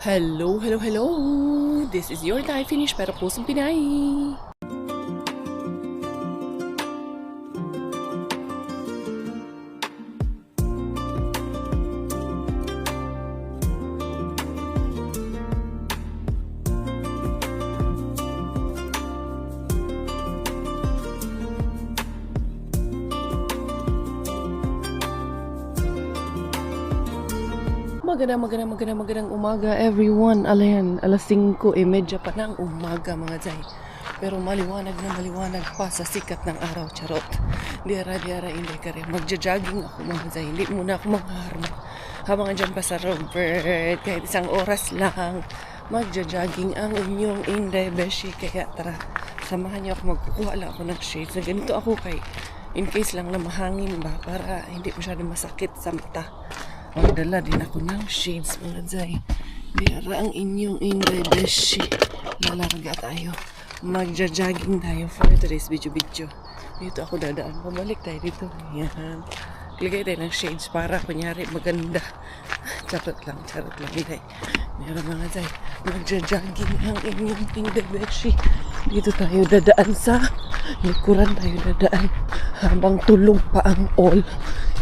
Hello, hello, hello! This is your Thai finish para pusong Pinay! Magandang umaga everyone. Alas 5:30 pa ng umaga mga Zay. Pero maliwanag pa sa sikat ng araw, charot. Diara hindi ka rin. Magja-jogging ako mga Zay. Hindi muna ako mangharma. Habang andyan pa sa Robert, kahit isang oras lang, magja-jogging ang inyong Inday Beshi. Kaya tara, samahan niyo ako, magkukuha lang ako ng shades. Na ganito ako kay in case lang na mahangin ba, para hindi masyadong masakit sa mata. Magdala din ako ng shades mga Zay. Diara ang inyong Inday Beshi. Lalarga tayo. Magja-jogging tayo for today's video. Dito ako dadaan. Pabalik tayo dito. Yan. Ligay tayo ng shades para kunyari maganda. Charot lang Inday. Diara mga Zay. Magja-jogging ang inyong Inday Beshi. Dito tayo dadaan sa likuran tayo dadaan. Habang tulog pa ang all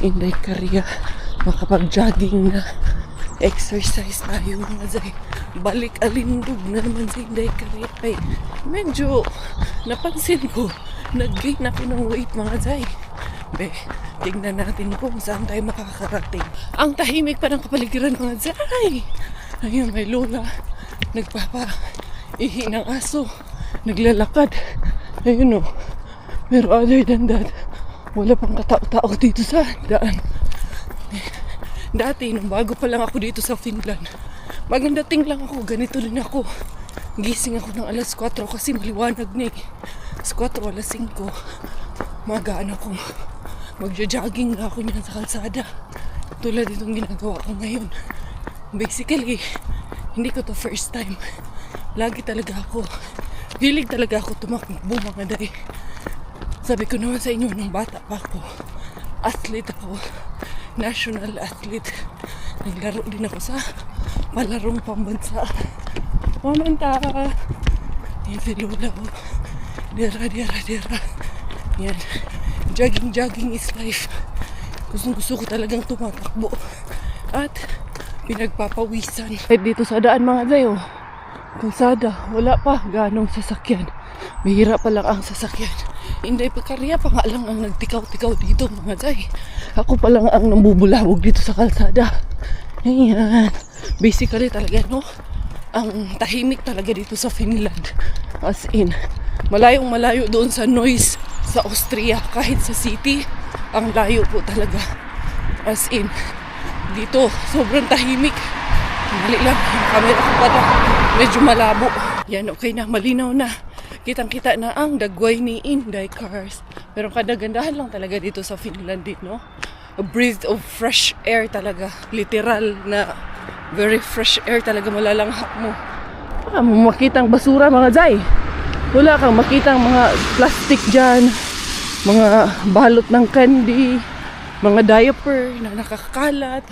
Inday Karya. Makapag-jogging na exercise tayo mga Zay. Balik alindog na naman sa Inday Karya. Ay, medyo napansin ko nag-gain ako ng weight mga Zay. Tignan natin kung saan tayo makakarating. Ang tahimik pa ng kapaligiran mga Zay. Ayun, may lola nagpapaihi ng aso, naglalakad. Ayun o. Pero other than that, wala pang katao-tao dito sa daan. Dati, nung bago pa lang ako dito sa Finland, bagong dating lang ako, ganito rin ako. Gising ako ng alas 4 kasi maliwanag na eh. Alas 4, alas 5, magaan ako. Magja-jogging na ako niyan sa kalsada. Tulad itong ginagawa ko ngayon. Basically, hindi ko to first time. Lagi talaga ako, hilig talaga ako tumakbo mga Day. Sabi ko naman sa inyo, nung bata pa ako, athlete ako. National athlete. Naglaro din ako sa palarong pambansa. Mamanta. Yan si Lola ko. Dira. Yan. Jogging is life. Gusto ko talagang tumatakbo. At pinagpapawisan. Dito sa daan mga Zay, kalsada. Wala pa ganong sasakyan. Mahirap pa lang ang sasakyan. Inday Karya pa nga lang ang nagtikaw-tikaw dito mga Zay. Ako pa lang ang nambubulawog dito sa kalsada. Ayan. Basically talaga ang tahimik talaga dito sa Finland. As in, malayo doon sa noise sa Austria. Kahit sa city, ang layo po talaga. As in, dito sobrang tahimik. Mali lang, yung camera ko pala medyo malabo. Yan, okay na, malinaw na. Kitang-kita na ang dagway ni Inday Cars. Pero kadagandahan lang talaga dito sa Finland din, no? A breath of fresh air talaga. Literal na very fresh air talaga malalanghap mo. Wala mo makitang basura mga Zay. Wala kang makitang mga plastic dyan. Mga balot ng candy. Mga diaper na nakakalat.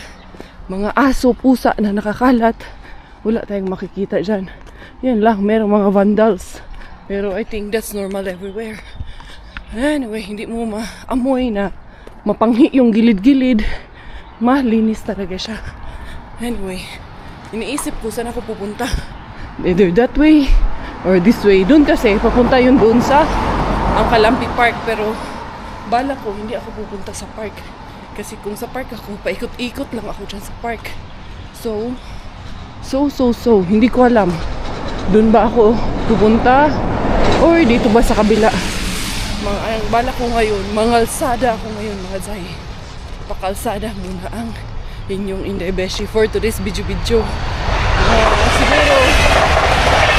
Mga aso, pusa na nakakalat. Wala tayong makikita dyan. Yan lang, merong mga vandals. Pero I think that's normal everywhere. Anyway, hindi mo maamoy na mapanghi yung gilid-gilid. Malinis talaga siya. Anyway, iniisip ko saan ako pupunta. Either that way or this way. Doon kasi, papunta yun doon sa ang Kalampi Park. Pero bala ko, hindi ako pupunta sa park. Kasi kung sa park ako, paikot-ikot lang ako dyan sa park. So, hindi ko alam. Doon ba ako pupunta? Or dito ba sa kabila? Ang bala ko ngayon, mangalsada ako ngayon mga Zay. Pakalsada muna ang inyong Inday Beshi for today's video. Siguro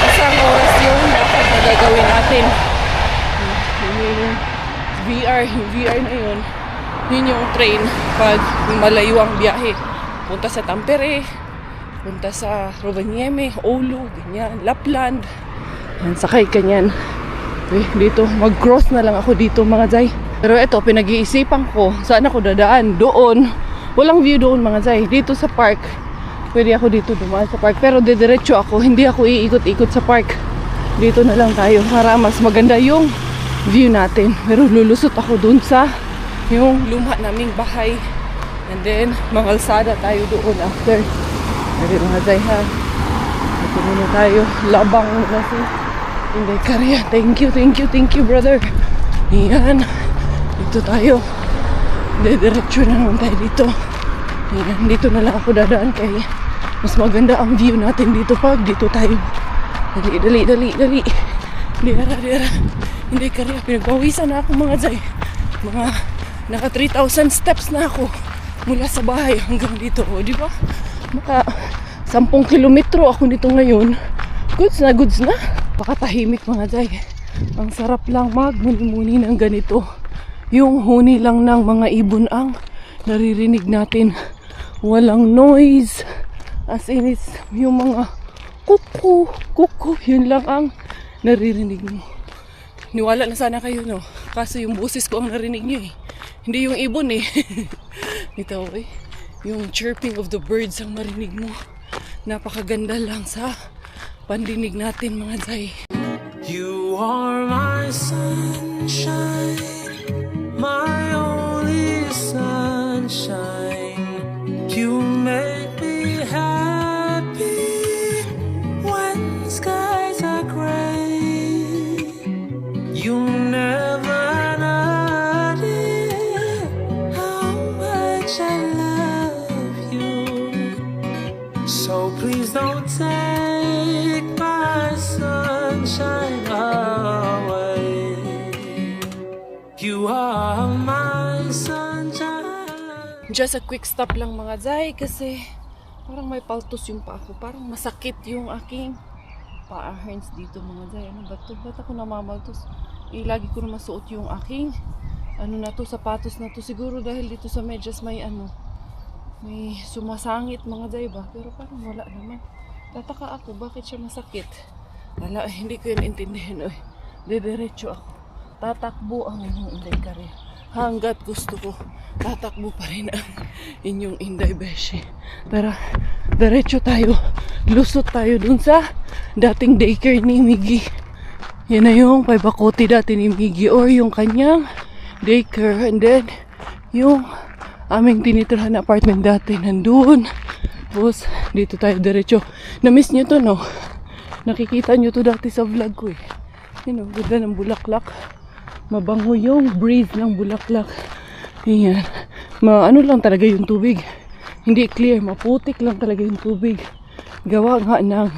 isang oras yun dapat na gagawin natin. Yung VR na yun, yun yung train pag malayo ang biyahe. Punta sa Tampere, punta sa Rovaniemi, Oulu, ganyan, Lapland. Yan, sakay ka niyan. Dito, mag-cross na lang ako dito mga Zay. Pero ito, pinag-iisipan ko, saan ako dadaan? Doon. Walang view doon mga Zay. Dito sa park, pwede ako dito dumaan sa park. Pero didiretso ako, hindi ako iikot-ikot sa park. Dito na lang tayo para mas maganda yung view natin. Pero lulusot ako dun sa yung luma naming bahay. And then, mangalsada tayo doon after. Pwede mga Zayhan. Ito muna tayo. Labang muna si Inday Karya. Thank you brother. Ayan. Dito tayo. Diretso na naman tayo dito. Ayan. Dito na lang ako dadaan kay mas maganda ang view natin dito pag dito tayo. Dali. Dira. Hindi Karya. Pinagpawisan na ako mga Zay. Mga naka 3,000 steps na ako mula sa bahay hanggang dito. O, di ba? Maka 10 kilometro ako nito ngayon. Goods na. Pakatahimik mga Zay. Ang sarap lang magmuni-muni ng ganito. Yung huni lang ng mga ibon ang naririnig natin. Walang noise. As in, it's yung mga kuko, yun lang ang naririnig mo. Niwala na sana kayo, no? Kaso yung boses ko ang narinig nyo eh. Hindi yung ibon eh. Ito eh. Yung chirping of the birds ang marinig mo. Napakaganda lang sa pandinig natin mga Zay. You are my sunshine, my only sunshine. You make me happy when skies are gray. You never know how much I love you. So please don't take my sunshine away. You are my sunshine. Just a quick stop lang mga Zay kasi parang may paltos yung paa ko. Parang masakit yung aking paa hands dito mga Zay. Ano ba ito? Ba't ako namamaltos? Lagi ko na masuot yung aking sapatos na to. Siguro dahil dito sa medyas may may sumasangit mga Zay ba? Pero parang wala naman. Tataka ako, bakit siya masakit? Wala, hindi ko yun intindihan. Diretso ako. Tatakbo ang inyong Inday Karya. Hanggat gusto ko, tatakbo pa rin ang inyong Inday Beshi. Tara, diretso tayo. Lusot tayo dun sa dating daycare ni Miggy. Yan na yung Paibacote dati ni Miggy or yung kanyang daycare. And then, yung aming tinitirhan na apartment dati nandun. Tapos, dito tayo diretso. Na-miss nyo to, no? Nakikita nyo to dati sa vlog ko eh. Yun o, ganda ng bulaklak. Mabango yung breeze ng bulaklak. Ayan. Ano lang talaga yung tubig. Hindi clear, maputik lang talaga yung tubig. Gawa nga ng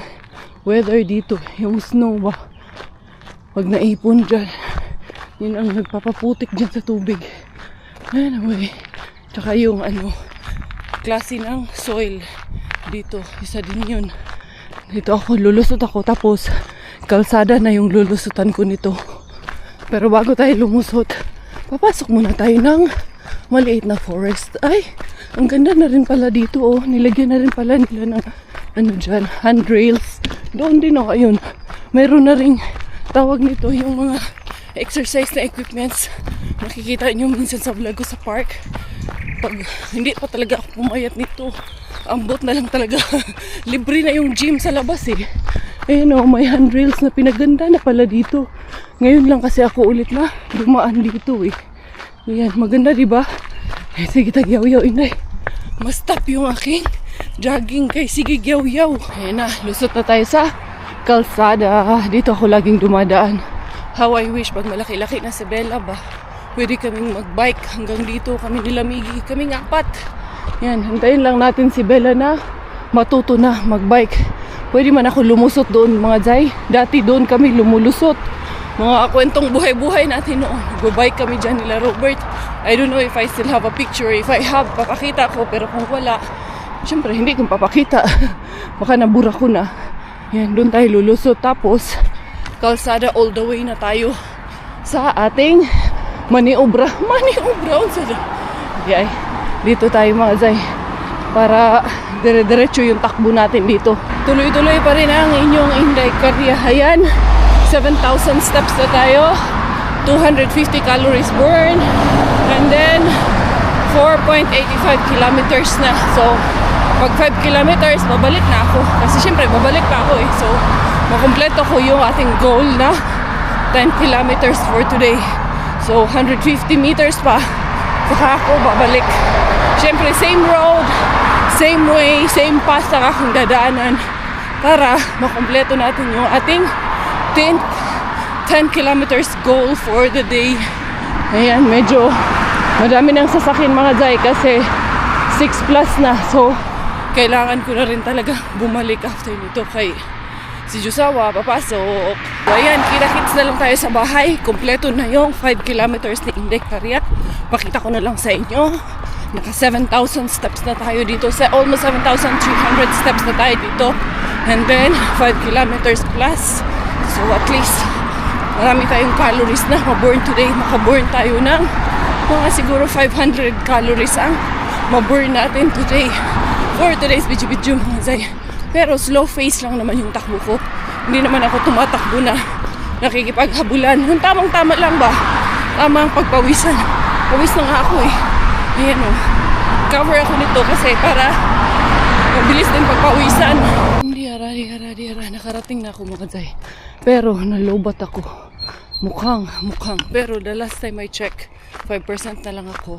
weather dito. Yung snow ba? Pag naipon dyan, yun ang nagpapaputik dyan sa tubig. Anyway, tsaka yung klase ng soil dito. Isa din yun. Dito ako, lulusot ako. Tapos, kalsada na yung lulusutan ko nito. Pero bago tayo lumusot, papasok muna tayo ng maliit na forest. Ay, ang ganda na rin pala dito, oh. Nilagyan na rin pala nila ng dyan, handrails. Doon din ako, ayun. Meron na rin tawag nito yung mga exercise na equipments. Makikita nyo minsan sa vlog ko sa park. Pag hindi pa talaga ako pumayat nito, ambot na lang talaga. Libre na yung gym sa labas eh. Ayun oh, may handrails na pinaganda na pala dito. Ngayon lang kasi ako ulit na dumaan dito eh. Ayan, maganda diba? Eh, sige tagyaw-yaw Inday. Mas stop yung aking jogging kay sige gyaw-yaw. Ayan na, lusot na tayo sa kalsada. Dito ako laging dumadaan. How I wish pag malaki-laki na si Bella ba, pwede kaming magbike hanggang dito. Kami nila Miggy, kaming apat. Yan, hintayin lang natin si Bella na matuto na magbike. Pwede man ako lumusot doon mga Zay. Dati doon kami lumulusot. Mga kwentong buhay-buhay natin noon. Nagbabike kami dyan nila Robert. I don't know if I still have a picture. If I have, papakita ko. Pero kung wala, syempre hindi kong papakita. Baka nabura ko na. Yan, doon tayo lulusot. Tapos, kalsada all the way na tayo sa ating maniobra. Okay, dito tayo mga Zay. Para dire-diretso yung takbo natin dito. Tuloy-tuloy pa rin ang inyong Inday Karya. Ayan, 7,000 steps na tayo. 250 calories burn. And then, 4.85 kilometers na. So, Pag 5 kilometers, babalik na ako. Kasi syempre, babalik pa ako eh. So, makompleto ko yung ating goal na 10 kilometers for today. So, 150 meters pa. Saka ako babalik. Syempre, same road, same way, same path na akong dadaanan para makompleto natin yung ating 10 kilometers goal for the day. Ayan, medyo madami ng sasakyan mga Zay kasi 6 plus na. So, kailangan ko na rin talaga bumalik after nito kay si Jusawa, papasok. So, ayan, kita-kits na lang tayo sa bahay. Kompleto na yung 5 kilometers ni Inday Caria. Pakita ko na lang sa inyo. Naka 7,000 steps na tayo dito. Almost 7,300 steps na tayo dito. And then, 5 kilometers plus. So, at least, marami tayong calories na maburn today. Makaburn tayo ng mga siguro 500 calories ang maburn natin today. For today's video mga Zay. Pero slow pace lang naman yung takbo ko. Hindi naman ako tumatakbo na nakikipaghabulan. Yung tamang-tama lang ba? Tamang pagpawisan. Pawis na nga ako eh. Ayan o. Cover ako nito kasi para mabilis din pagpawisan. Di ara. Nakarating na ako mga Zay. Pero nalobat ako. Mukhang. Pero the last time I check, 5% na lang ako.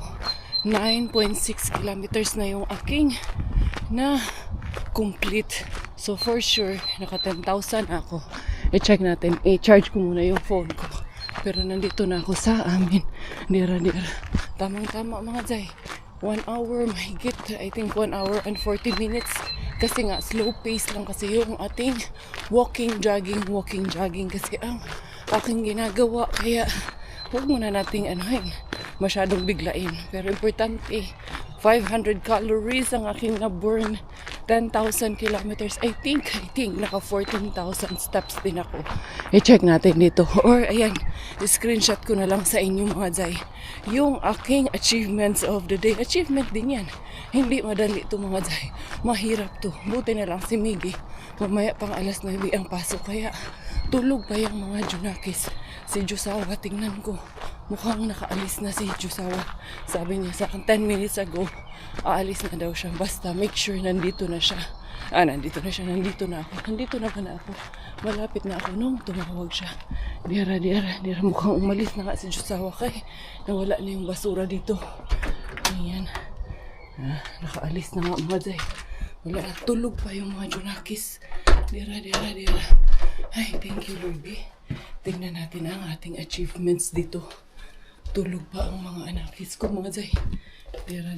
9.6 kilometers na yung aking na complete. So for sure, naka 10,000 ako. I-check natin. I-charge ko muna yung phone ko. Pero nandito na ako sa amin. Dira. Tamang-tama mga Zay. 1 hour, mahigit. I think 1 hour and 40 minutes. Kasi nga, slow pace lang kasi yung ating walking, jogging. Kasi ang aking ginagawa. Kaya, huwag muna nating masyadong biglain. Pero importante, 500 calories ang aking na-burn. 10,000 kilometers. I think naka 14,000 steps din ako. I-check natin dito. Or ayan, screenshot ko na lang sa inyo mga Zay. Yung aking achievements of the day. Achievement din yan. Hindi madali to mga Zay. Mahirap to. Buti na lang si Miggy. Mamaya pang alas 9 ang pasok. Kaya tulog pa yung mga Junakis. Si Jusawa, tingnan ko. Mukhang nakaalis na si Jusawa. Sabi niya sa akin 10 minutes ago, aalis na daw siya. Basta make sure nandito na siya. Nandito na ako. Nandito na ba na ako? Malapit na ako nung tumawag siya. Dira. Mukhang umalis na nga si Jusawa kay nawala na yung basura dito. Ayan. Nakaalis na nga mga Zay. Wala na. Tulog pa yung mga Junakis. Dira. Ay, thank you Lord. Tingnan natin ang ating achievements dito. Tulog pa ang mga anakis ko mga Zay. Dira.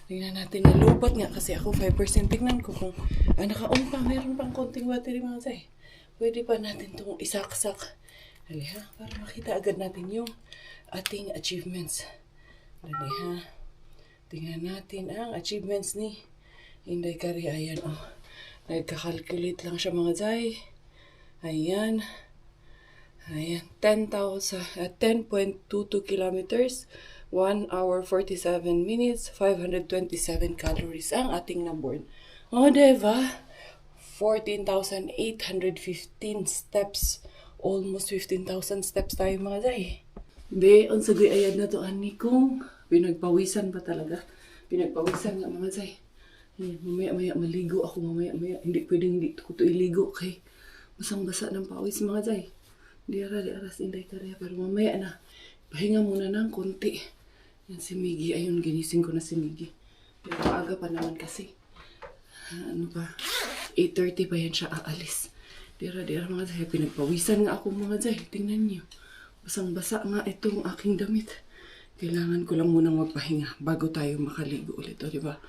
Tingnan natin, nalubat nga kasi ako 5%. Tingnan ko kung naka-on pa, mayroon pang konting battery mga Zay. Pwede pa natin itong isaksak. Dali ha, para makita agad natin yung ating achievements. Dali ha. Tingnan natin ang achievements ni Inday Caria. Ayan o. Nagka-calculate lang siya mga Zay. Ayan. 10.22 kilometers, 1 hour 47 minutes, 527 calories ang ating na-burn. O, diba? 14,815 steps. Almost 15,000 steps tayo mga Zay. Be, ang sagoy ayad na to, ani kong pinagpawisan pa talaga. Pinagpawisan nga mga Zay. Mamaya maligo ako, mamaya. Hindi pwedeng hindi ko ito iligo kay basang-basa ng pawis mga Zay. Dira si Inday Caria. Pero mamaya na, pahinga muna ng konti. Yan si Miggy. Ayun, ginising ko na si Miggy. Pero maaga pa naman kasi. 8:30 pa yan siya aalis. Dira mga Zay. Pinagpawisan nga ako mga Zay. Tingnan niyo. Basang-basa nga itong aking damit. Kailangan ko lang munang magpahinga bago tayo makaligo ulit. O, diba?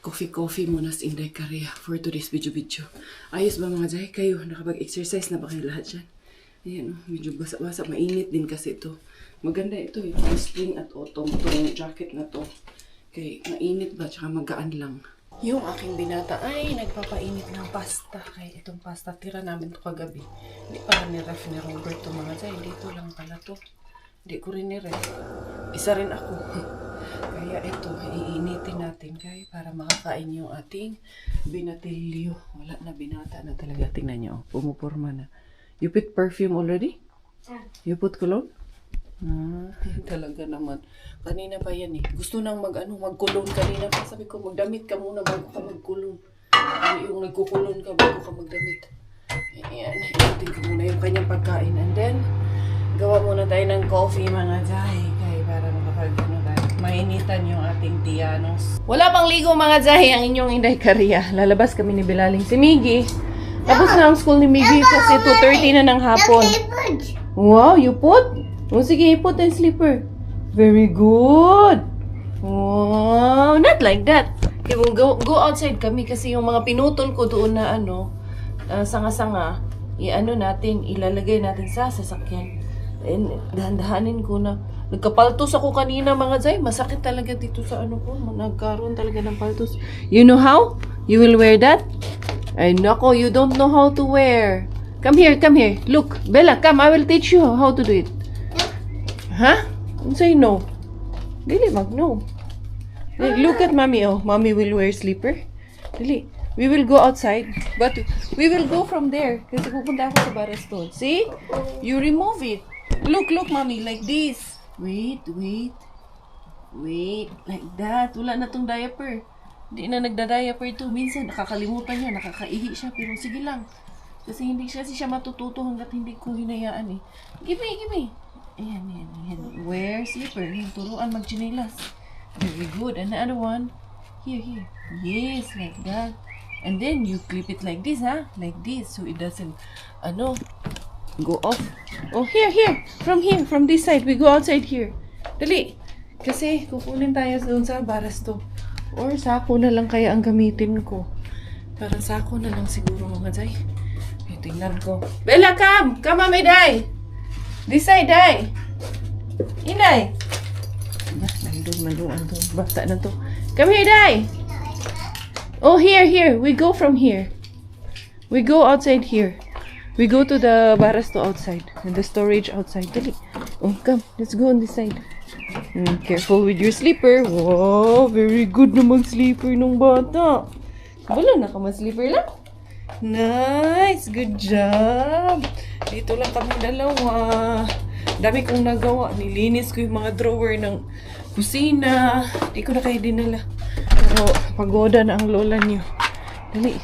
Coffee muna si Inday Caria for today's video. Ayos ba mga Zay? Kayo, nakapag-exercise na ba kayo lahat dyan? Ayan, medyo basa-basa. Mainit din kasi ito. Maganda ito yung spring at autumn. Itong jacket na to. Kaya mainit ba? Tsaka magaan lang. Yung aking binata ay nagpapainit ng pasta. Kaya itong pasta, tira namin ito kagabi. Hindi pala ni-ref ni Robert ito mga Zay. Dito lang pala to. Hindi ko rin ni-ref. Isa rin ako. Kaya ito, iinitin natin kaya para makakain yung ating binatilyo. Wala na, binata na talaga. Tingnan nyo. Pumupurma na. You put perfume already? You put cologne? Talaga naman. Kanina pa yan eh. Gusto nang magkulon kanina pa. Sabi ko, magdamit ka muna bago ka magkulon. Yung nagkukulon ka bago ka magdamit. Ayan, itin ko muna yung kanyang pagkain. And then, gawa muna tayo ng coffee mga Jai. Kaya para mainitan yung ating tiyanos. Wala pang ligo mga Jai ang inyong Inday Karia. Lalabas kami ni Bilaling si Miggy. Tapos na ang school ni Miggy kasi 2:30 na ng hapon. Wow, you put? O sige, put ang slipper. Very good. Wow, not like that. Okay, we'll go outside kami kasi yung mga pinutol ko doon na sanga-sanga, natin, ilalagay natin sa sasakyan. And dahan-dahanin ko na. Nagkapaltos ako kanina mga Jai. Masakit talaga dito sa ko. Nagkaroon talaga ng paltos. You know how? You will wear that? Ay nako, you don't know how to wear. Come here, come here. Look, Bella, come. I will teach you how to do it. Huh? Say no. Dili, no. Look at mommy. Oh, mommy will wear slipper. Dili. We will go outside, but we will go from there. Kasi pupunta ako sa Baraston. See? You remove it. Look, mommy, like this. Wait. Like that. Wala na tong diaper. Hindi na nagda-diaper ito. Minsan, nakakalimutan niya. Nakakaihi siya. Pero sige lang. Kasi hindi siya matututo hanggat hindi ko hinayaan eh. Give me. Ayan. Wear slipper. Turuan mag-chinelas. Very good. And the other one. Here. Yes, like that. And then, you clip it like this, Like this. So, it doesn't, go off. Oh, here. From this side. We go outside here. Dali. Kasi, kukunin tayo doon sa Barasto. Or, sako na lang kaya ang gamitin ko. Parang sako na lang siguro mga Jai. Tingnan ko. Bella, come! Come, Mami, Day! This side, Day! Inday! Mandun. Basta na to. Come here, Day! Oh, here. We go from here. We go outside here. We go to the Barasto outside. And the storage outside. Dali. Oh, come. Let's go on this side. Careful with your slipper. Wow, very good na mag-slipper ng bata. Wala na ka mag-slipper lang? Nice! Good job! Dito lang kami dalawa. Dami kong nagawa. Nilinis ko yung mga drawer ng kusina. Di ko na kayo dinala. Pero pagoda na ang lola niyo. Dali.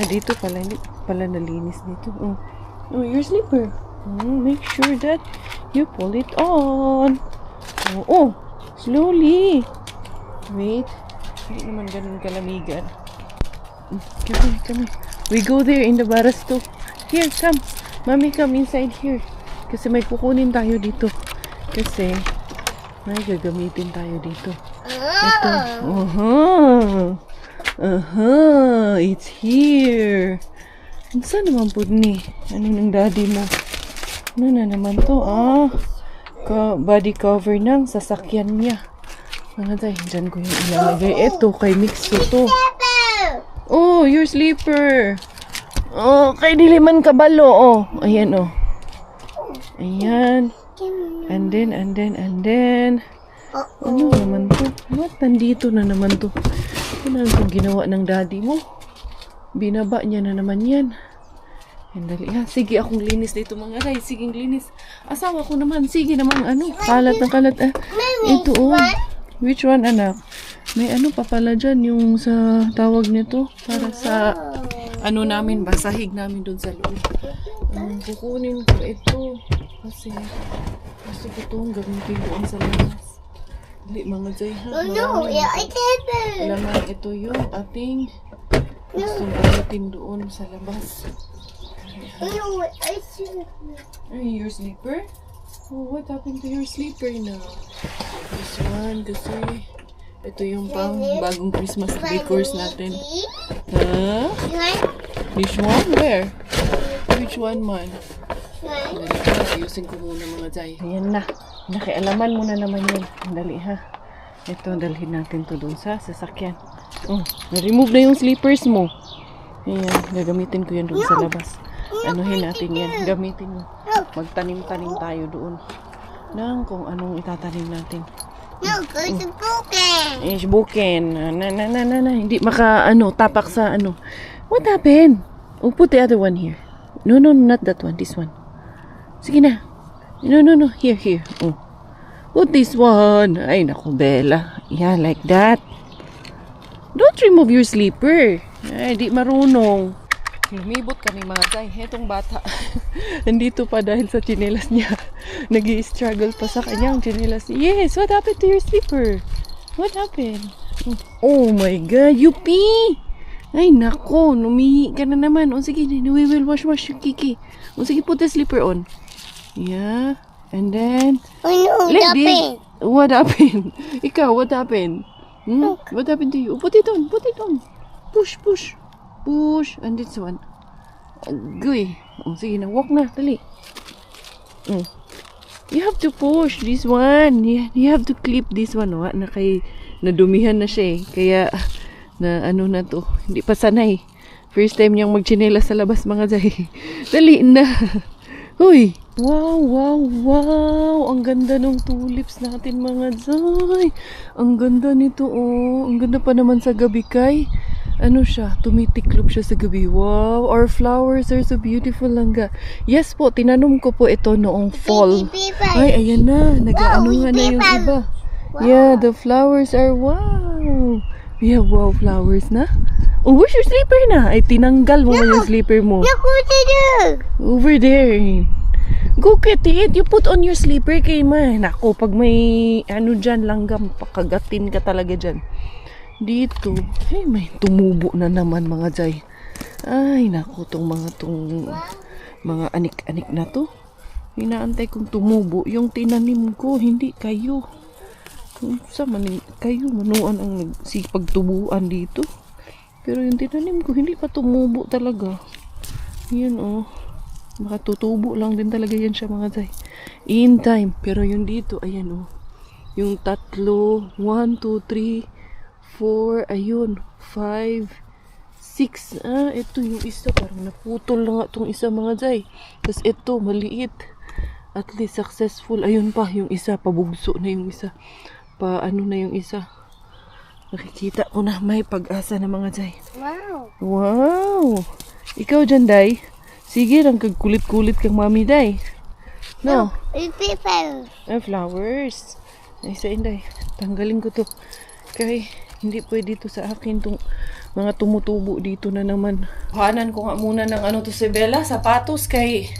Dito pala. Hindi pala nalinis dito. Oh, your slipper. Make sure that you pull it on. Oh, slowly. Wait. Hindi naman ganun kalamigan. Come here. We go there in the Barasto. Here, come. Mommy, come inside here. Kasi may kukunin tayo dito. Kasi may gagamitin tayo dito. Ito. It's here. Saan naman po ni? Ano ng daddy mo? Ano na naman to? Body cover ng sasakyan niya. Mga tayo, dyan ko yung ilalagay. Ito, kay Mixo to. Oh, your slipper. Oh, kay Diliman Kabalo. Oh, ayan oh. Ayan. And then. Ano naman to? What? Nandito na naman to. Ano ang ginawa ng daddy mo? Binaba niya na naman yan. Dali. Sige, akong linis dito mga Ray. Sige, linis. Asawa ko naman. Sige naman, kalat na kalat. Ito oh. Which one, anak? May pa pala dyan yung sa tawag nito para sa namin, basahig namin doon sa loob. Kukunin ko ito kasi gusto ko itong gamitin doon sa labas. Hindi mga Jai ha. Laman ito yung ating gusto gamitin doon sa labas. Your slipper? Oh, what happened to your slipper now? This one kasi ito yung bagong Christmas decors natin. Huh? This one? Where? Which one man? Ayusin ko muna mga Jai. Ayan na. Nakialaman mo na naman yun. Dali ha. Ito, dalhin natin to doon sa sasakyan. Oh, na-remove na yung slippers mo. Ayan, gagamitin ko yan doon sa labas. Anuhin natin yan. Gamitin mo. Magtanim-tanim tayo doon. Nang kung anong itatanim natin. No, it's broken. It's broken. Hindi tapak sa What happened? Oh, put the other one here. No, not that one. This one. Sige na. No. Here. Oh. Put this one. Ay, naku, Bella. Yeah, like that. Don't remove your slipper. Ay, di marunong. Lumibot kami mga Zay. Etong bata. Nandito pa dahil sa tsinelas niya. Nag-i-struggle pa sa kanyang tsinelas. Yes, what happened to your slipper? What happened? Oh my God, you pee! Ay, nako, numihi ka na naman. O sige, we will wash yung kiki. O sige, put the slipper on. Yeah, and then... Oh no, like this. Dappy. What happened? Ikaw, what happened? What happened to you? Put it on. Push. Push. And this one. Agoy. Oh, sige na, walk na. Dali. You have to push this one. You have to clip this one. Oh. Nadumihan na siya eh. Kaya, na ano na to. Hindi pa sanay. First time niyang magchinelas sa labas mga Zay. Dali na. Uy. Wow. Ang ganda ng tulips natin mga Zay. Ang ganda nito oh. Ang ganda pa naman sa gabi kay. Ano siya? Tumitiklop siya sa gabi. Wow. Our flowers are so beautiful langga. Yes po. Tinanom ko po ito noong fall. Ay, ayan na. Nag-ano nga na yung iba. Yeah, the flowers are wow. We have wow flowers na. Oh, where's your slipper na? Ay, tinanggal mo yung slipper mo. Look what you do. Over there. Go get it. You put on your slipper kay ma. Nako, pag may ano dyan, langgam, pakagatin ka talaga dyan. Dito. Ay, may tumubo na naman mga Zay. Ay, nako, tong mga anik-anik na to. Inaantay kong tumubo. Yung tinanim ko, hindi kayo. Sa maning kayo, manuan ang nagsipagtubuan dito. Pero yung tinanim ko, hindi pa tumubo talaga. Yan oh. Baka tutubo lang din talaga yan siya mga Zay. In time. Pero yung dito, ayan oh. Yung tatlo, 1, 2, 3, 4, ayun, 5, 6. Ito yung isa. Parang naputol na nga itong isa mga Zay. Tapos ito, maliit. At least successful. Ayun pa, yung isa, pabugso na yung isa. Paano na yung isa. Nakikita ko na may pag-asa na mga Zay. Wow! Ikaw dyan, Day. Sige lang, kagkulit-kulit kang mami, Day. No? It's paper. Flowers. Ay, sa Inday. Tanggalin ko to. Kaya hindi pwede to sa akin tong mga tumutubo dito na naman. Kuhanan ko nga muna ng ano to si Bella, sapatos kay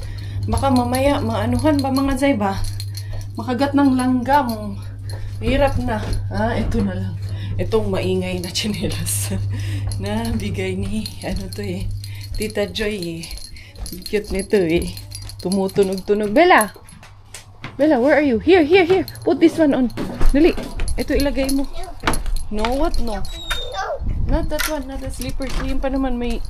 baka mamaya maanuhan ba mga Zay ba? Makagat ng langgam. Hirap na. Ito na lang. Itong maingay na tsinelas na bigay ni ano to eh. Tita Joy eh. Cute nito eh. Tumutunog-tunog. Bella! Bella, where are you? Here. Put this one on. Dali. Ito ilagay mo. No, what? No. Not that one. Not the slippers. Yan pa naman may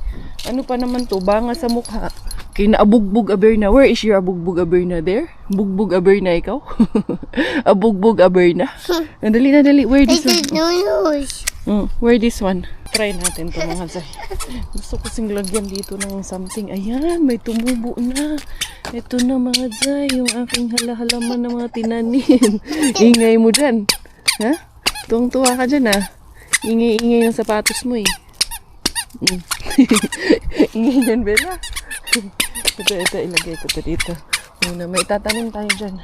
ano pa naman to. Banga sa mukha. Kinaabugbog aberna. Where is your abugbog aberna there? Bugbog aberna ikaw? Abugbog aberna. Dali. Where this one? Where this one? Try natin to mga Zay. Gusto ko sing lagyan dito ng something. Ayan, may tumubo na. Ito na mga Zay, yung aking halahalaman na mga tinanim. Ingay mo dyan. Ha? Tuwang-tuwa ka dyan Ingay yung sapatos mo eh. Ingay dyan, Bella. Ito, ilagay ko dito. Muna, may tatanim tayo dyan.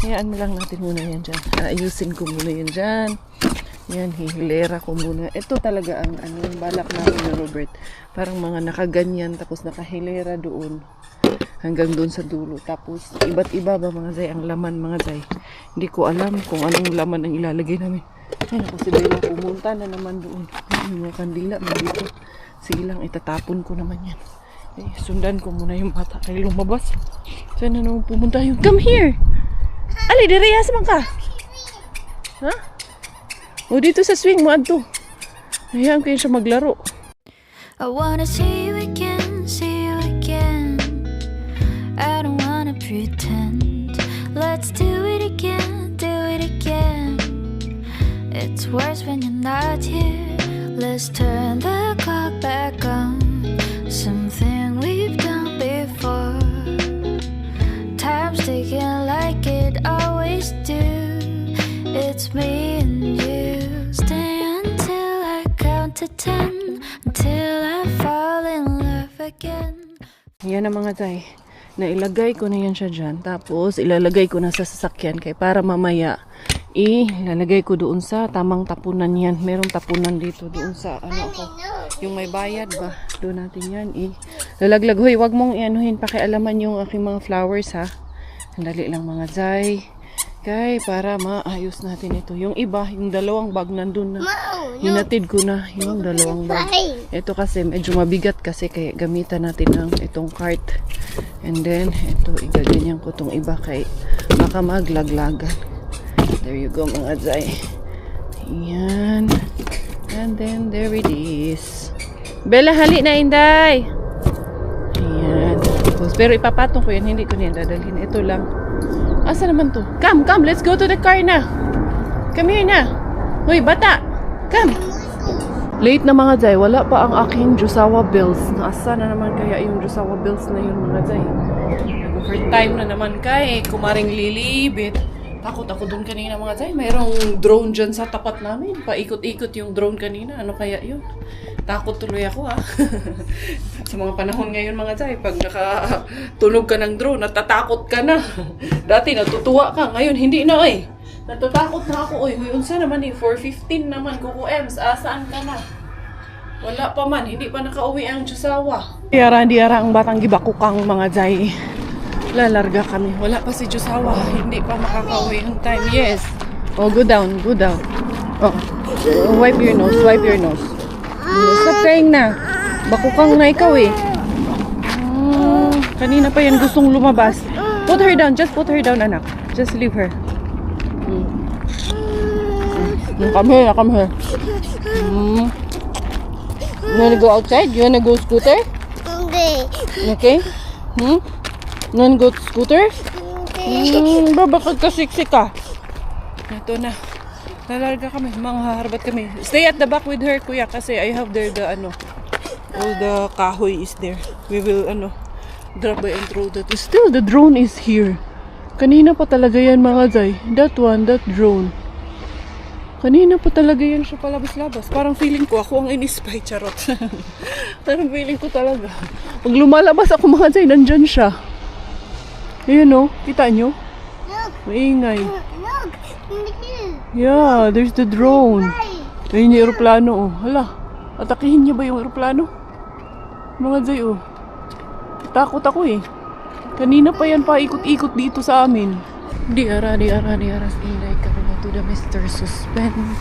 Hayaan mo lang natin muna yan dyan. Ayusin ko muna yan dyan. Yan, hihilera ko muna. Ito talaga ang balak namin na Robert. Parang mga nakaganyan, tapos nakahilera doon. Hanggang doon sa dulo. Tapos, iba't iba ba mga Zay ang laman mga Zay. Hindi ko alam kung anong laman ang ilalagay namin. Ay, naku, si Bella pumunta na naman doon. Yung mga kandila, dito. Sige lang, itatapon ko naman yan. Sundan ko muna yung bata kay lumabas. Saan na naman pumunta yung, come here! Ali, direyas man ka! Ha? O dito sa swing mo adto. Hayaan ko yun siya maglaro. I wanna see you again, see you again. I don't wanna pretend. Let's do it again, do it again. It's worse when you're not here. Let's turn the clock back on. Something we've done before. Time's ticking like it always do. It's me and you. Stay until I count to 10. Until I fall in love again. Yan na mga Zay. na ilagay ko na yan siya dyan. Tapos, ilalagay ko na sa sasakyan kay para mamaya ilalagay ko doon sa tamang tapunan yan. Merong tapunan dito doon sa ano ako. Yung may bayad ba? Doon natin yan ilalaglag. Hoy, wag mong ianuhin pakialaman yung aking mga flowers ha. Sandali lang mga Zay. Kay para maayos natin ito. Yung iba, yung dalawang bag nandun na. Hinatid ko na yung dalawang bag. Ito kasi medyo mabigat kasi kaya gamitan natin ng itong cart. And then, ito igaganyan ko itong iba kay baka maglaglagan. There you go mga Zay. Ayan. And then, there it is. Bella, hali na Inday! Ayan. Tapos, pero ipapatong ko yan. Hindi ko niyan dadalhin. Ito lang. Asa naman to? Come, let's go to the car na. Come here na. Hoy, bata. Come. Late na mga Zay. Wala pa ang aking Jusawa bills. Asa na naman kaya yung Jusawa bills na yun mga Zay? Overtime na naman kay kumaring lilibit. Takot ako dun kanina mga Zay. Mayroong drone dyan sa tapat namin. Paikot-ikot yung drone kanina. Ano kaya yun? Takot tuloy ako ha. Sa mga panahon ngayon mga Zay, pag nakatunog ka ng drone, natatakot ka na. Dati natutuwa ka, ngayon hindi na eh. Natatakot na ako. Uy, unsa naman eh, 4:15 naman, Kuko Ems, saan ka na? Wala pa man, hindi pa nakauwi ang Jusawa. Diara ang batang gibakukang mga Zay. Lalarga kami. Wala pa si Jusawa. Hindi pa makakauwi yung time. Yes. Oh, go down. Oh. Wipe your nose. Stop crying na. Bakukang na ikaw eh. Kanina pa yan gustong lumabas. Put her down. Just put her down, anak. Just leave her. Come here. You wanna go outside? You wanna go scooter? Okay? You wanna go scooter? Bakit kasiksik ka? Ito na. Lalarga kami. Manghaharbat kami. Stay at the back with her, kuya. Kasi I have there the all the kahoy is there. We will drop by and throw that. Still, the drone is here. Kanina pa talaga yan mga Zay. That drone. Kanina pa talaga yan siya palabas-labas. Parang feeling ko ako ang in-spy, charot. Parang feeling ko talaga. Pag lumalabas ako mga Zay, nandyan siya. Ayan o, kita nyo? Maingay. Yeah, there's the drone. Ayun yung aeroplano oh. Hala, atakihin niya ba yung aeroplano? Mga Zay oh. Takot ako eh. Kanina pa yan pa ikot-ikot dito sa amin. Diara. Inday ka na to the Mr. Suspense.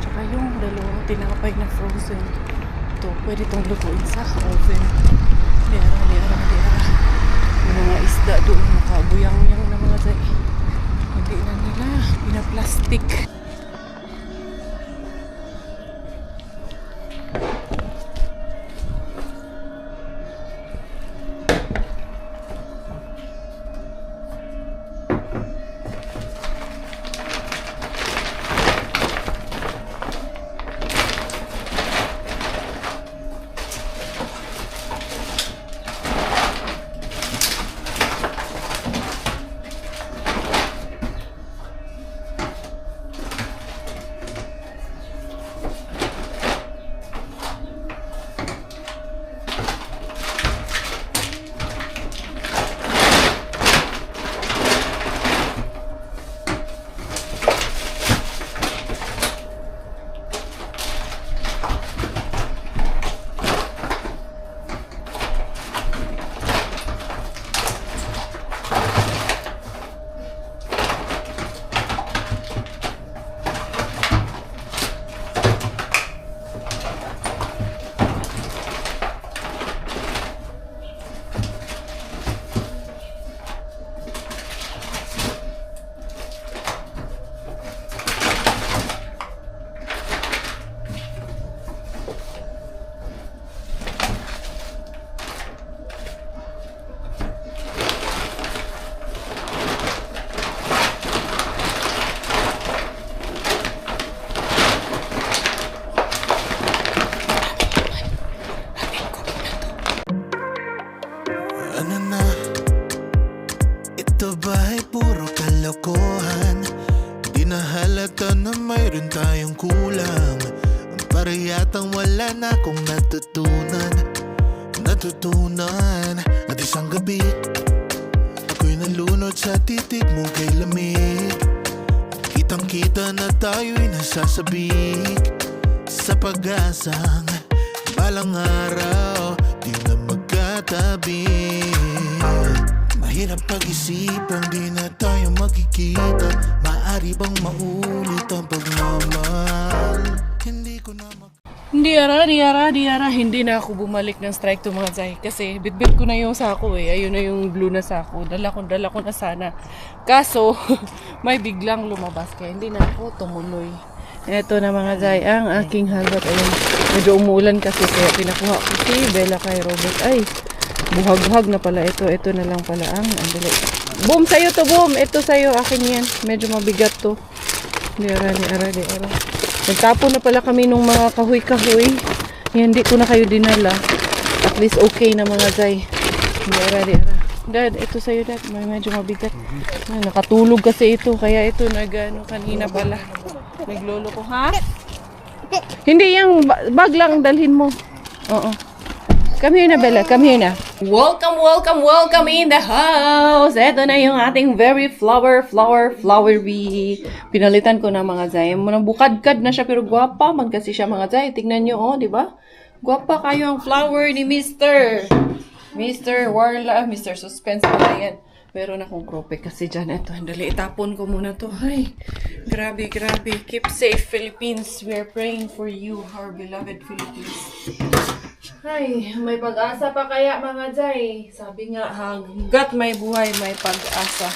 Tsaka yung dalawang tinapay na frozen. Ito, pwede itong lutuin sa oven. Liara. Yung mga isda doon, nakabuyang-yang na mga Zay. Hindi na nila, pinaplastic. tayong kulang. Para yatang wala na akong natutunan. At isang gabi ako'y nalunod sa titig mo kay lamig. Kitang kita na tayo'y nasasabik sa pag-asang balang araw di na magkatabi. Mahirap pag-isipang di na tayo magkikita. Maaari bang maulit ang pagmamahal? Hindi ko na Di ara, hindi na ako bumalik ng strike to mga Zay. Kasi bitbit ko na yung sako eh. Ayun na yung blue na sako. Dala ko na sana. Kaso, may biglang lumabas kaya hindi na ako tumuloy. Eto na mga Zay, ang aking halbat. Ayun, medyo umuulan kasi kaya pinakuha ko si Bella kay Robert. Ay, buhag-buhag na pala ito. Ito na lang pala ang andali. Boom, sa'yo to, boom. Ito sa'yo, akin yan. Medyo mabigat to. Di ara. Nagtapon na pala kami nung mga kahoy-kahoy. Hindi ko na kayo dinala. At least okay na mga Zay. Di ara. Dad, ito sa'yo dad. Medyo mabigat. Ay, nakatulog kasi ito. Kaya ito kanina pala. Naglolo ko, ha? Hindi, yung bag lang dalhin mo. Oo. Come here na, Bella. Come here na. Welcome in the house. Ito na yung ating very flowery. Pinalitan ko na mga Zay. Bukadkad na siya pero guwapa man kasi siya mga Zay. Tingnan nyo, oh, di ba? Guwapa kayo ang flower ni Mr. Warla. Mr. Suspense pala yan. Meron akong krope kasi dyan. Ito, dali, itapon ko muna to. Ay, grabe. Keep safe, Philippines. We are praying for you, our beloved Philippines. Ay, may pag-asa pa kaya mga Zay? Sabi nga, hanggat may buhay, may pag-asa.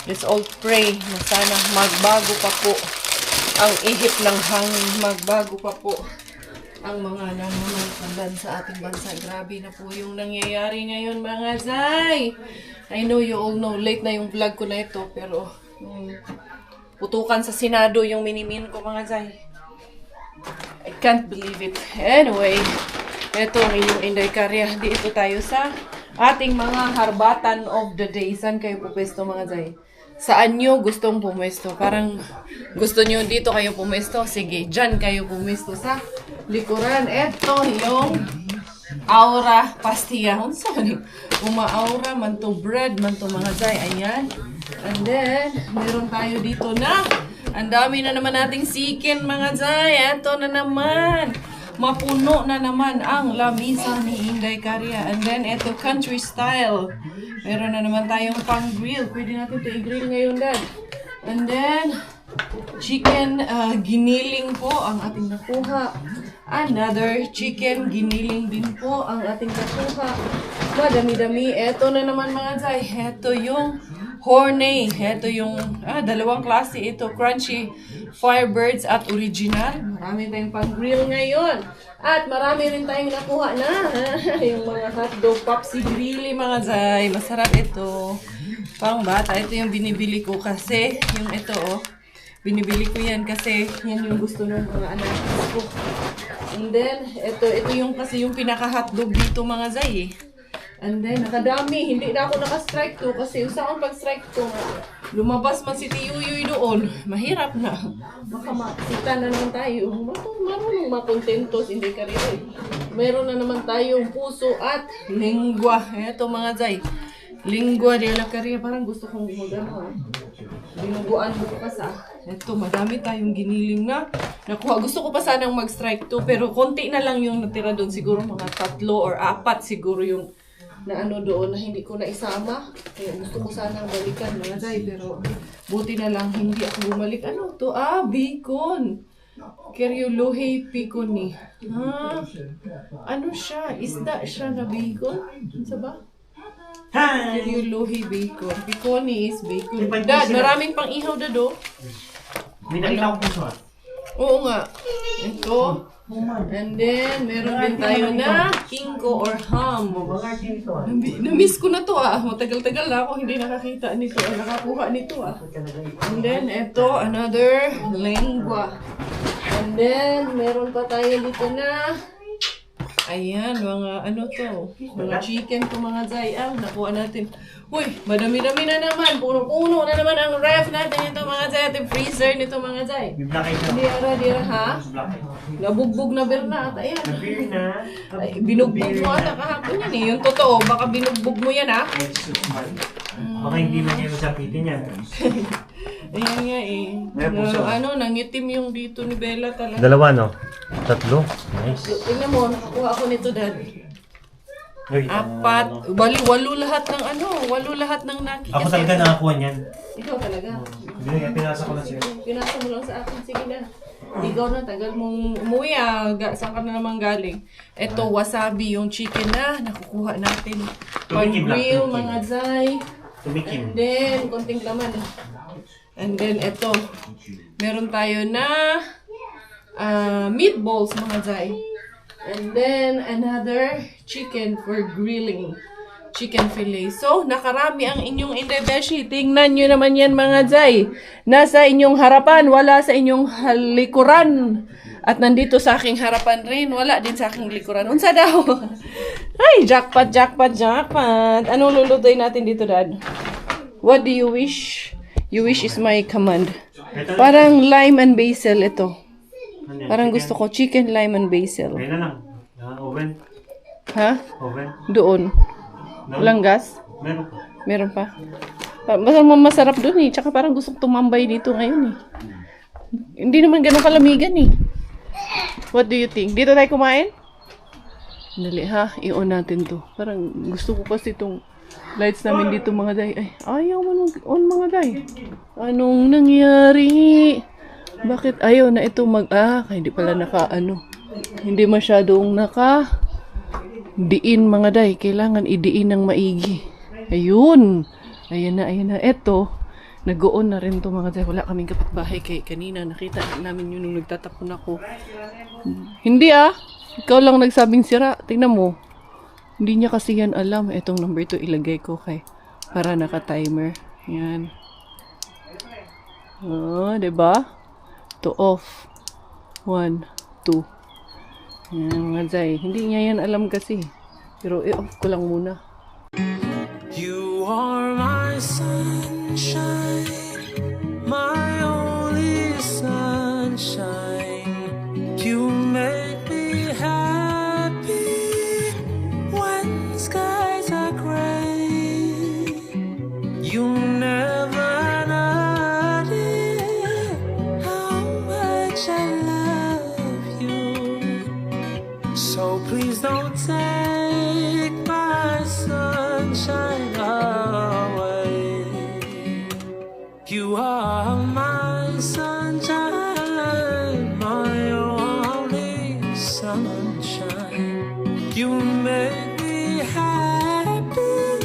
Let's all pray na sana magbago pa po ang ihip ng hangin. Magbago pa po ang mga nananalandan sa ating bansa. Grabe na po yung nangyayari ngayon mga Zay. I know you all know, late na yung vlog ko na ito, pero putukan sa Senado yung minimin ko mga Zay. I can't believe it. Anyway, ito ang inyong Inday Karya. Dito tayo sa ating mga harbatan of the day. Saan kayo pupwesto mga Zay? Saan nyo gustong pumwesto? Parang gusto nyo dito kayo pumwesto? Sige, dyan kayo pumwesto sa likuran. Ito yung Aura Pastilla. Sorry. Uma-aura, man to bread, man to mga Zay. Ayan. And then, meron tayo dito na. Ang dami na naman nating sikin mga Zay. Ito na naman. Mapuno na naman ang lamisa ni Inday Karya. And then, ito, country style. Meron na naman tayong pang-grill. Pwede natin ito i-grill ngayon, Dad. And then, chicken giniling po ang ating nakuha. Another chicken giniling din po ang ating nakuha. Madami-dami. Ito na naman mga Zay. Ito yung Horney. Ito yung dalawang klase. Ito, crunchy Firebirds at original. Marami tayong pang-grill ngayon. At marami rin tayong nakuha na. Yung mga hotdog Popsi Grilly mga Zay. Masarap ito. Pang bata. Ito yung binibili ko kasi yung ito binibili ko yan kasi yan yung gusto ng mga anak ko. And then, ito yung kasi yung pinaka-hotdog dito mga Zay. And then, nakadami. Hindi na ako naka-strike to kasi saan pag-strike to? Lumabas man si Tiyuyoy doon. Mahirap na. Baka makita na naman tayo. Marunong makontentos, hindi ka rin. Meron na naman tayong puso at lingwa. Ito mga Zay. Lingwa de la Carria. Parang gusto kong gumagano. Binuguan bukas Ito, madami tayong giniling na nakuha. Gusto ko pa sanang mag-strike to pero konti na lang yung natira doon. Siguro mga 3 or 4 siguro yung na doon na hindi ko na isama. Kaya gusto ko sanang balikan mga Zay. Pero buti na lang hindi ako bumalik. Ano to? Bacon. Keryolohe piconi. Ano siya? Isda siya na bacon? Ano ba? Keryolohe bacon. Piconi is bacon. Dad, maraming pang ihaw dado. May nakita ko puso Oo nga. Ito. And then, meron din tayo na kinko or ham. Na-miss ko na to Matagal-tagal na ako hindi nakakita nito. Nakakuha nito And then, ito, another lengua. And then, meron pa tayo dito na Ayan, mga ano to. Mga chicken to mga zay. Nakuha natin. Uy, madami-dami na naman. Puno-puno na naman ang ref natin ito mga zay. At yung freezer nito mga zay. Yung black egg Di ara, ha? Black egg. Nabugbog na berna. At ayan. Beer na. Ay, binugbog mo ata kahapon yan eh. Yung totoo, baka binugbog mo yan ha. Egg soup man. Baka hindi man kayo sapitin yan. Ayan nga eh. Nangitim yung dito ni Bella talaga. Dalawa, no? Tatlo. Nice. Tingnan mo, nakakuha ako nito dad. Uy, 4, walo lahat ng walo lahat ng nakikita. ako talaga nakakuha niyan. Ikaw talaga. Hindi nga, pinasa ko na siya. Pinasa mo lang sa akin. Sige na. Ikaw na, tagal mong umuwi Saan ka na naman galing? Ito, wasabi, yung chicken na nakukuha natin. Tumikim lang, Pang-grill, tumikim. mga zay. Tumikim. And then, konting laman. And then, ito. Meron tayo na meatballs, mga zay. And then, another chicken for grilling. Chicken fillet. So, nakarami ang inyong indebeshi. Tingnan nyo naman yan, mga zay. Nasa inyong harapan, wala sa inyong likuran. At nandito sa aking harapan rin, wala din sa aking likuran. Unsa daw? Ay, jackpot, jackpot, jackpot. Anong lulutoy natin dito, Dad? What do you wish? You wish is my command. Parang lime and basil ito. Parang gusto ko chicken, lime, and basil. Kaya na lang. Oven. Ha? Oven. Doon. Walang gas? Meron pa. Meron pa. Basta masarap doon eh. Tsaka parang gusto ko tumambay dito ngayon eh. Hindi naman ganun kalamigan eh. What do you think? Dito tayo kumain? Dali ha, i-on natin to. Parang gusto ko kasi itong lights namin dito mga day. Ay, ayaw mo on mga day. Anong nangyari? Bakit ayaw na ito hindi pala hindi masyadong diin mga day. Kailangan idiin ng maigi. Ayun. Ayan na. Eto, nag-on na rin to mga day. Wala kaming kapitbahay kay kanina. Nakita namin yun nung nagtatapon ako. Hindi Ikaw lang nagsabing sira. Tingnan mo. Hindi niya kasi yan alam. Etong number 2 ilagay ko para naka-timer. Yan. Diba? To off. 1, 2. Yan mga zay. Hindi niya yan alam kasi. Pero i-off ko lang muna. You are my sunshine, my only sunshine. You make me happy when skies are gray. You never know how much I love you. So please don't take my sunshine away. You are my sunshine, my only sunshine. You make me happy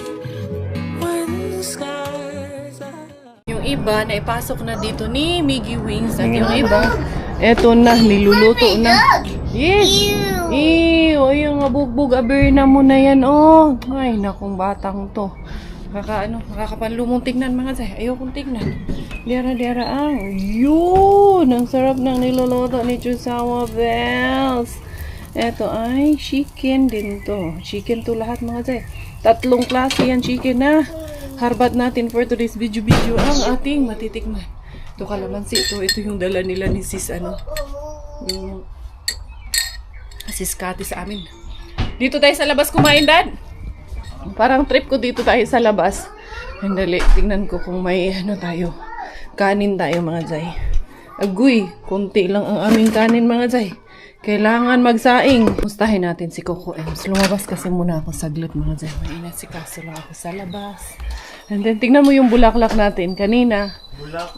when skies are. Yung iba, naipasok na dito ni Miggy Wings. At yung iba, eto na, niluluto na. Yes! Ew! Yung bugbog, aberna mo na yan, Ay, nakong batang to. Nakakapanlumong tignan mga zay. Ayokong tignan. Dera-dera Yun! Ang sarap ng niluluto ni Chusawa Bells. Eto ay chicken din to. Chicken to lahat mga zay. 3 klase yan chicken na. Harbat natin for today's video ang ating matitikman. Ito kalamansi. Ito yung dala nila ni sis yung sis Kati sa amin. Dito tayo sa labas kumain, Dad. Parang trip ko dito tayo sa labas. Andali, tingnan ko kung may tayo. Kanin tayo mga zay. Agoy, konti lang ang aming kanin mga zay. Kailangan magsaing. Mustahin natin si Coco Ems. Lumabas kasi muna ako saglit mga zay. Mainit si Kaso lang ako sa labas. And then, tingnan mo yung bulaklak natin. Kanina,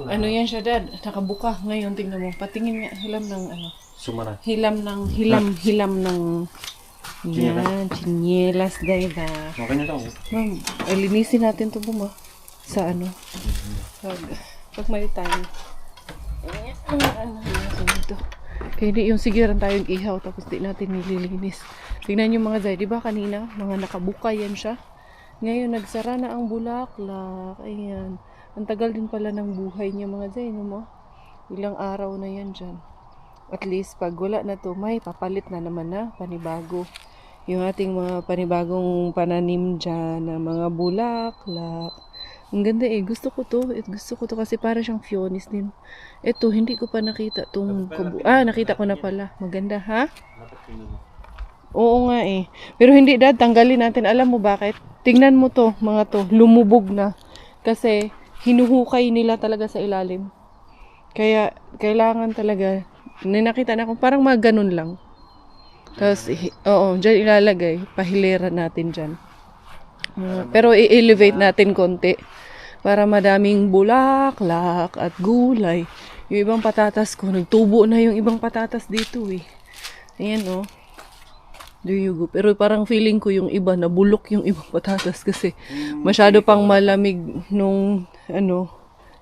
ano yan siya, Dad? Nakabuka. Ngayon, tingnan mo. Patingin nga, hilam ng Sumara. hilam ng yan, chinielas, diba? Okay na daw. Ma'am, linisin natin ito buma. Sa pag may time. Ito. Kaya di yung sigiran tayong ihaw tapos di natin nililinis. Tingnan yung mga zay, di ba kanina? Mga nakabuka yan siya. Ngayon, nagsara na ang bulaklak. Ayan. Ang tagal din pala ng buhay niya mga zay, no mo? Ilang araw na yan dyan. At least, pag wala na to, may papalit na naman na, panibago. yung ating mga panibagong pananim dyan na mga bulaklak. Ang ganda eh. Gusto ko to. Gusto ko to kasi para siyang Fionis din. Ito, hindi ko pa nakita tong nakita ko na pala. Maganda, ha? Oo nga eh. Pero hindi dad, tanggalin natin. Alam mo bakit? Tingnan mo to, mga to. Lumubog na. Kasi hinuhukay nila talaga sa ilalim. Kaya kailangan talaga. Nakita na akong parang mga ganun lang. Tapos, dyan ilalagay. Pahilera natin dyan. Pero i-elevate natin konti. Para madaming bulaklak at gulay. Yung ibang patatas ko, nagtubo na yung ibang patatas dito eh. Ayan oh. Duyugo. Pero parang feeling ko yung iba, nabulok yung ibang patatas kasi masyado pang malamig nung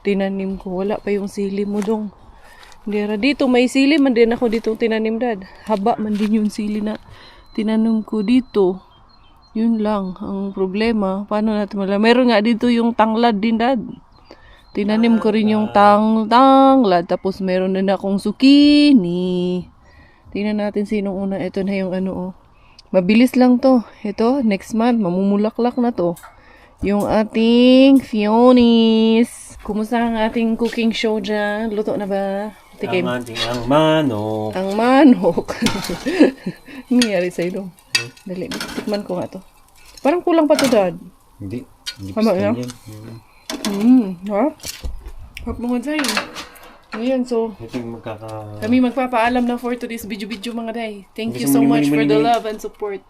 tinanim ko. Wala pa yung sili mo dong. Dito may sili man din ako dito tinanim dad. Haba man din yung sili na tinanim ko dito. Yun lang ang problema. Paano natin malaman? Meron nga dito yung tanglad din dad. Tinanim ko rin yung tanglad. Tapos meron din akong zucchini. Tingnan natin sinong una. Ito na yung Mabilis lang to. Ito, next month, mamumulaklak na to. Yung ating Fionis. Kumusta ang ating cooking show dyan? Luto na ba? Tikim. Ang manok. Ang manok. Nangyari sa'yo dong. Dali, tikman ko nga to. Parang kulang pa to, dad. Hindi. Tama yan? Ha? Hap mga day. Ayan, so, Ito yung kami magpapaalam na for today's video mga day. Thank you Gusto so mo much for muli. the love and support.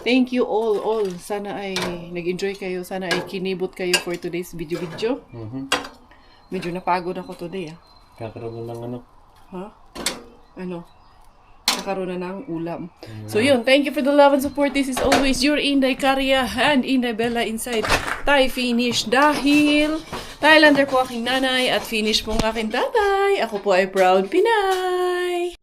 Thank you all. Sana ay nag-enjoy kayo. Sana ay kinibot kayo for today's video. Medyo napagod ako today, ah. Kakaroon ng Ha? Nakaroon na ng ulam. So yun, thank you for the love and support. This is always your Inday Karya and Inday Bella inside Thai Finish. Dahil Thailander po aking nanay at Finish po ang aking tatay. Ako po ay proud Pinay.